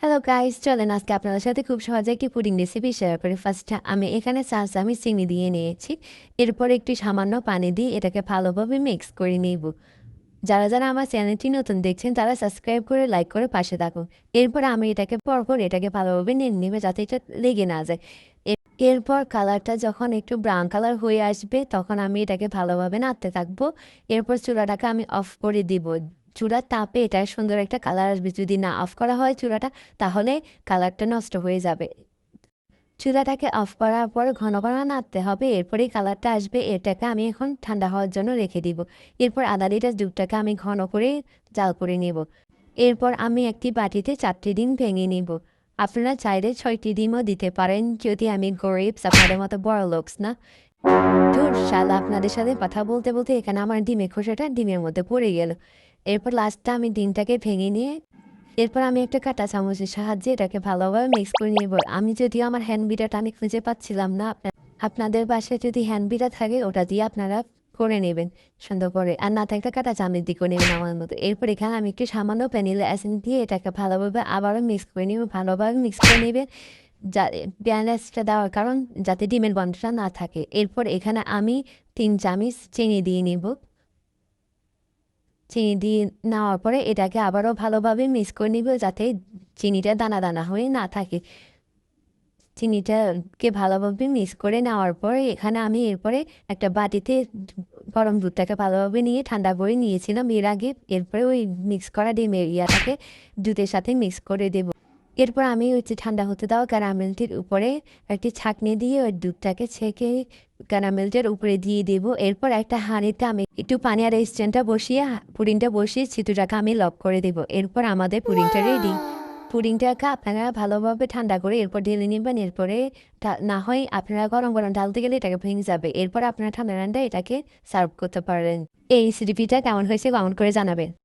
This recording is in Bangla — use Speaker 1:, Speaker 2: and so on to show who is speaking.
Speaker 1: হ্যালো গাইস, চলেন আজকে আপনাদের সাথে খুব সহজে একটি পুডিং রেসিপি শেয়ার করি। ফার্স্টে আমি এখানে ৪ চামচ চিনি দিয়ে নিয়েছি। এরপর একটু সামান্য পানি দিয়ে এটাকে ভালোভাবে মিক্স করে নিব। যারা আমার চ্যানেলটি নতুন দেখছেন তারা সাবস্ক্রাইব করে লাইক করে পাশে থাকুন। এরপর আমি এটাকে পরপর এটাকে ভালোভাবে নিয়ে নেবে যাতে এটা লেগে না যায়। এরপর কালারটা যখন একটু ব্রাউন কালার হয়ে আসবে তখন আমি এটাকে ভালোভাবে নাড়তে থাকবো। এরপর চুলাটাকে আমি অফ করে দিব। চুলার তাপে এটার সুন্দর একটা কালার আসবে। যদি না অফ করা হয় চুলাটা, তাহলে কালারটা নষ্ট হয়ে যাবে। চুলাটাকে অফ করার পর ঘন ঘন নাড়তে হবে। এরপরেই কালারটা আসবে। এটাকে আমি এখন ঠান্ডা হওয়ার জন্য রেখে দিব। এরপর আধা লিটার দুধটাকে আমি ঘন করে জাল করে নেব। এরপর আমি একটি বাটিতে 4টি ডিম ভেঙে নিব। আপনারা চাইলে 6টি ডিমও দিতে পারেন, যদি আমি গরিব, আপনাদের মতো বড় লোকস না। ধুর শালা, আপনাদের সাথে কথা বলতে বলতে এখানে আমার ডিমের খোসাটা ডিমের মধ্যে পড়ে গেল। এরপর লাস্টে আমি ডিমটাকে ভেঙে নিয়ে এরপর আমি একটা কাঁটা চামচের সাহায্যে এটাকে ভালোভাবে মিক্স করে নিব। আমি যদিও আমার হ্যান্ড বিটারটা আমি খুঁজে পাচ্ছিলাম না। আপনাদের বাসায় যদি হ্যান্ড বিটার থাকে ওটা দিয়ে আপনারা করে নেবেন সুন্দর করে, আর না থাকলে কাঁটা চামচ দিয়ে করে নেবেন আমার মতো। এরপর এখানে আমি একটু সামান্য ভ্যানিলা এসেন্স দিয়ে এটাকে ভালোভাবে আবারও মিক্স করে নেব। ভালোভাবে মিক্স করে নেবেন যা ভ্যানিলাটা দেওয়ার কারণ যাতে ডিমের গন্ধটা না থাকে। এরপর এখানে আমি 3 চামচ চিনি দিয়ে নিব। চিনি দিয়ে নেওয়ার পরে এটাকে আবারও ভালোভাবে মিক্স করে নিব যাতে চিনিটা দানা দানা হয়ে না থাকে। চিনিটাকে ভালোভাবে মিক্স করে নেওয়ার পরে এখানে আমি এরপরে একটা বাটিতে গরম দুধটাকে ভালোভাবে নিয়ে ঠান্ডা করে নিয়েছিলাম এর আগে। এরপরে ওই মিক্স করা ডিমের ইয়াটাকে দুধের সাথে মিক্স করে দেব। এরপর আমি ঠান্ডা হতে দেওয়া ক্যারামেলটির উপরে একটি ছাঁকনি দিয়ে ওই দুধটাকে ছেঁকে ক্যারামেলটার উপরে দিয়ে দেব। এরপর একটা হাঁড়িতে আমি একটু পানি আর স্ট্যান্ডটা বসিয়ে পুডিংটা বসিয়ে ছিটুটাকে আমি লক করে দেব। এরপর আমাদের পুডিংটা রেডি। পুডিংটাকে আপনারা ভালোভাবে ঠান্ডা করে এরপর ঢেলে নেবেন। এরপরে না হয় আপনারা গরম গরম ঢালতে গেলে এটাকে ভেঙে যাবে। এরপর আপনারা ঠান্ডা ঠান্ডা এটাকে সার্ভ করতে পারেন। এই রেসিপিটা কেমন হয়েছে কমেন্ট করে জানাবেন।